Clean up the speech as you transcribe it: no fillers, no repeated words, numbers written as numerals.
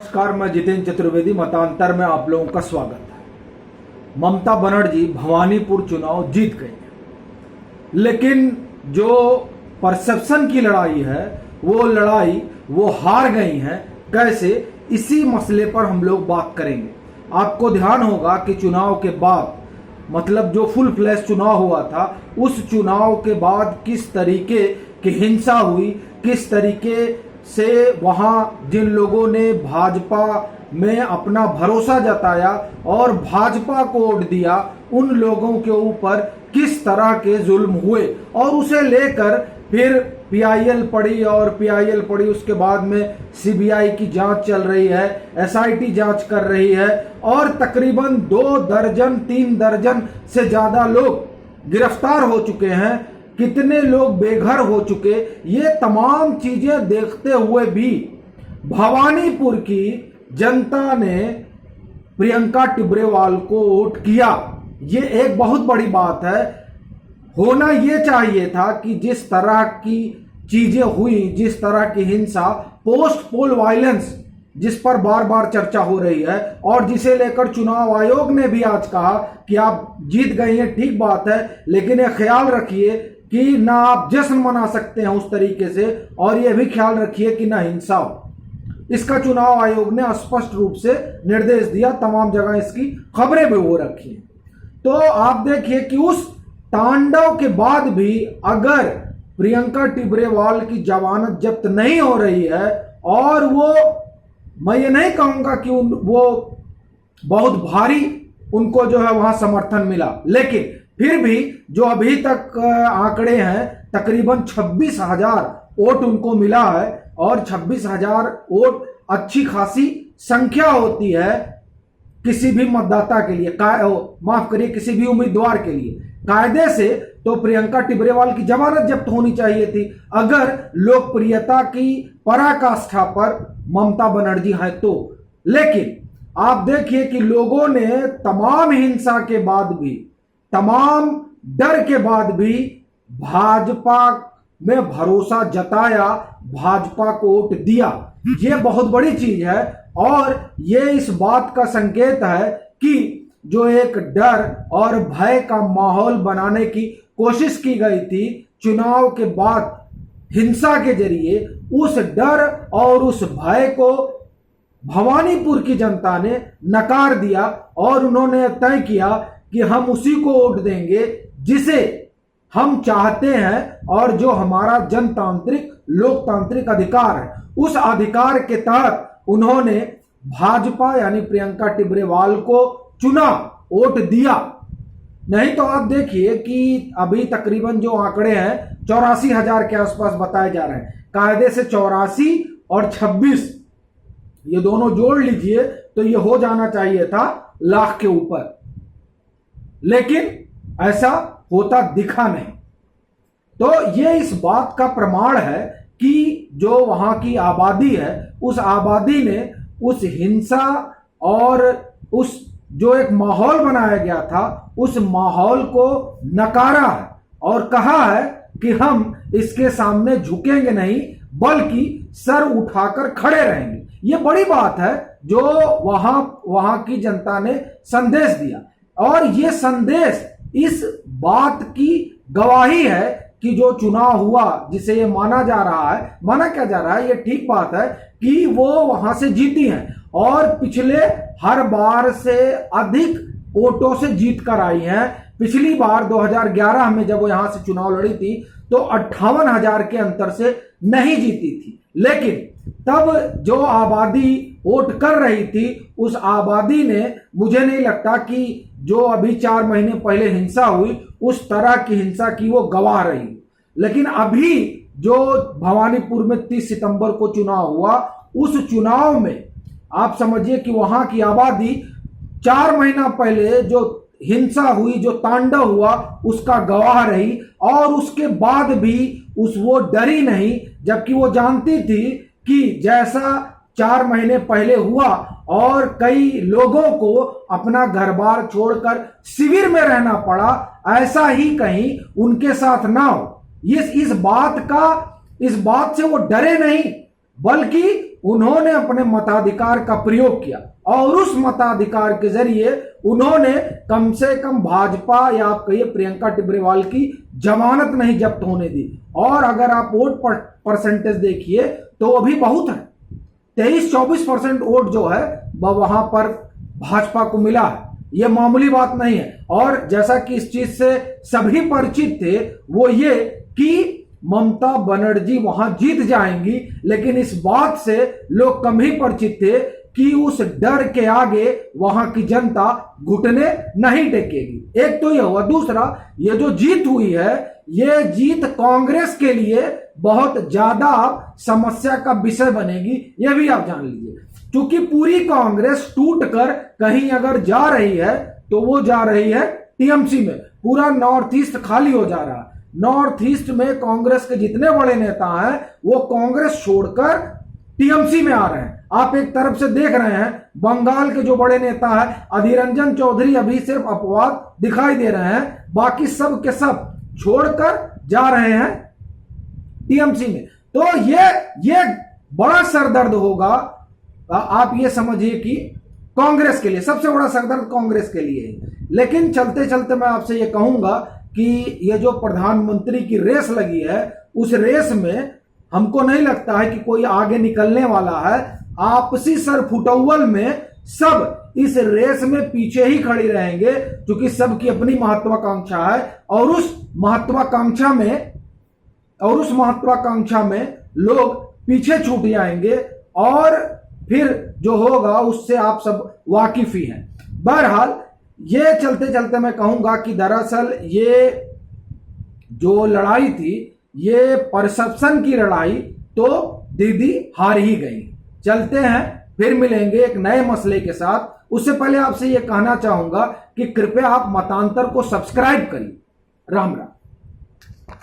नमस्कार, मैं जितेंद्र चतुर्वेदी। मतांतर में आप लोगों का स्वागत है। ममता बनर्जी भवानीपुर चुनाव जीत गई, लेकिन जो परसेप्शन की लड़ाई है वो हार गई है। कैसे, इसी मसले पर हम लोग बात करेंगे। आपको ध्यान होगा कि चुनाव के बाद, मतलब जो फुल फ्लैश चुनाव हुआ था, उस चुनाव के बाद किस तरीके की हिंसा हुई, किस तरीके से वहां जिन लोगों ने भाजपा में अपना भरोसा जताया और भाजपा को वोट दिया, उन लोगों के ऊपर किस तरह के जुल्म हुए, और उसे लेकर फिर पीआईएल पड़ी और पीआईएल पड़ी। उसके बाद में सीबीआई की जांच चल रही है, एसआईटी जांच कर रही है, और तकरीबन 2 दर्जन 3 दर्जन से ज्यादा लोग गिरफ्तार हो चुके हैं। कितने लोग बेघर हो चुके, ये तमाम चीजें देखते हुए भी भवानीपुर की जनता ने प्रियंका टिब्रेवाल को वोट किया। ये एक बहुत बड़ी बात है। होना ये चाहिए था कि जिस तरह की चीजें हुई, जिस तरह की हिंसा, पोस्ट पोल वायलेंस, जिस पर बार बार चर्चा हो रही है और जिसे लेकर चुनाव आयोग ने भी आज कहा कि आप जीत गए हैं, ठीक बात है, लेकिन ये ख्याल रखिए कि ना आप जश्न मना सकते हैं उस तरीके से, और यह भी ख्याल रखिए कि ना हिंसा हो। इसका चुनाव आयोग ने स्पष्ट रूप से निर्देश दिया, तमाम जगह इसकी खबरें भी हो रखी हैं। तो आप देखिए कि उस तांडव के बाद भी अगर प्रियंका टिब्रेवाल की जमानत जब्त नहीं हो रही है, और वो, मैं ये नहीं कहूंगा कि वो बहुत भारी उनको जो है वहां समर्थन मिला, लेकिन फिर भी जो अभी तक आंकड़े हैं, तकरीबन 26,000 वोट उनको मिला है, और 26,000 वोट अच्छी खासी संख्या होती है किसी भी मतदाता के लिए, माफ करिए, किसी भी उम्मीदवार के लिए। कायदे से तो प्रियंका टिब्रेवाल की जमानत जब्त होनी चाहिए थी, अगर लोकप्रियता की पराकाष्ठा पर ममता बनर्जी है तो। लेकिन आप देखिए कि लोगों ने तमाम हिंसा के बाद भी, तमाम डर के बाद भी भाजपा में भरोसा जताया, भाजपा को वोट दिया। यह बहुत बड़ी चीज है, और यह इस बात का संकेत है कि जो एक डर और भय का माहौल बनाने की कोशिश की गई थी चुनाव के बाद हिंसा के जरिए, उस डर और उस भय को भवानीपुर की जनता ने नकार दिया, और उन्होंने तय किया कि हम उसी को वोट देंगे जिसे हम चाहते हैं, और जो हमारा जनतांत्रिक लोकतांत्रिक अधिकार है, उस अधिकार के तहत उन्होंने भाजपा यानी प्रियंका टिब्रेवाल को चुना, वोट दिया। नहीं तो आप देखिए कि अभी तकरीबन जो आंकड़े हैं 84,000 के आसपास बताए जा रहे हैं। कायदे से 84 और 26, ये दोनों जोड़ लीजिए तो ये हो जाना चाहिए था लाख के ऊपर, लेकिन ऐसा होता दिखा नहीं। तो ये इस बात का प्रमाण है कि जो वहां की आबादी है, उस आबादी ने उस हिंसा और उस जो एक माहौल बनाया गया था, उस माहौल को नकारा है और कहा है कि हम इसके सामने झुकेंगे नहीं, बल्कि सर उठाकर खड़े रहेंगे। ये बड़ी बात है जो वहां की जनता ने संदेश दिया, और ये संदेश इस बात की गवाही है कि जो चुनाव हुआ, जिसे ये माना जा रहा है, माना क्या जा रहा है, ये ठीक बात है कि वो वहां से जीती हैं, और पिछले हर बार से अधिक वोटों से जीत कर आई हैं। पिछली बार 2011 में जब वो यहां से चुनाव लड़ी थी तो 58,000 के अंतर से नहीं जीती थी, लेकिन तब जो आबादी वोट कर रही थी, उस आबादी ने, मुझे नहीं लगता कि जो अभी 4 महीने पहले हिंसा हुई उस तरह की हिंसा की वो गवाह रही। लेकिन अभी जो भवानीपुर में 30 सितंबर को चुनाव हुआ, उस चुनाव में आप समझिए कि वहां की आबादी 4 महीना पहले जो हिंसा हुई, जो तांडव हुआ, उसका गवाह रही, और उसके बाद भी वो डरी नहीं, जबकि वो जानती थी कि जैसा 4 महीने पहले हुआ और कई लोगों को अपना घर बार छोड़कर शिविर में रहना पड़ा, ऐसा ही कहीं उनके साथ ना हो। इस बात से वो डरे नहीं, बल्कि उन्होंने अपने मताधिकार का प्रयोग किया और उस मताधिकार के जरिए उन्होंने कम से कम भाजपा या आप कहिए प्रियंका टिब्रेवाल की जमानत नहीं जब्त होने दी। और अगर आप वोट परसेंटेज देखिए तो वो भी बहुत है, 23-24% वोट जो है वह वहां पर भाजपा को मिला है। यह मामूली बात नहीं है। और जैसा कि इस चीज से सभी परिचित थे वो ये कि ममता बनर्जी वहां जीत जाएंगी, लेकिन इस बात से लोग कम ही परिचित थे कि उस डर के आगे वहां की जनता घुटने नहीं टेकेगी। एक तो यह हुआ। दूसरा, ये जो जीत हुई है ये जीत कांग्रेस के लिए बहुत ज्यादा समस्या का विषय बनेगी, यह भी आप जान लीजिए। क्योंकि पूरी कांग्रेस टूटकर कहीं अगर जा रही है तो वो जा रही है टीएमसी में। पूरा नॉर्थ ईस्ट खाली हो जा रहा है। नॉर्थ ईस्ट में कांग्रेस के जितने बड़े नेता हैं वो कांग्रेस छोड़कर टीएमसी में आ रहे हैं। आप एक तरफ से देख रहे हैं बंगाल के जो बड़े नेता हैं अधीर रंजन चौधरी अभी सिर्फ अपवाद दिखाई दे रहे हैं, बाकी सब के सब छोड़कर जा रहे हैं टीएमसी में। तो ये बड़ा सरदर्द होगा। आप ये समझिए कि कांग्रेस के लिए सबसे बड़ा सरदर्द कांग्रेस के लिए है। लेकिन चलते चलते मैं आपसे ये कहूंगा कि ये जो प्रधानमंत्री की रेस लगी है उस रेस में हमको नहीं लगता है कि कोई आगे निकलने वाला है। आपसी सरफुटौल में सब इस रेस में पीछे ही खड़ी रहेंगे क्योंकि सबकी अपनी महत्वाकांक्षा है और उस महत्वाकांक्षा में लोग पीछे छूट जाएंगे और फिर जो होगा उससे आप सब वाकिफ ही हैं। बहरहाल ये चलते चलते मैं कहूंगा कि दरअसल ये जो लड़ाई थी ये परसेप्शन की लड़ाई तो दीदी हार ही गई। चलते हैं, फिर मिलेंगे एक नए मसले के साथ। उससे पहले आपसे ये कहना चाहूंगा कि कृपया आप मतांतर को सब्सक्राइब करिए। राम राम।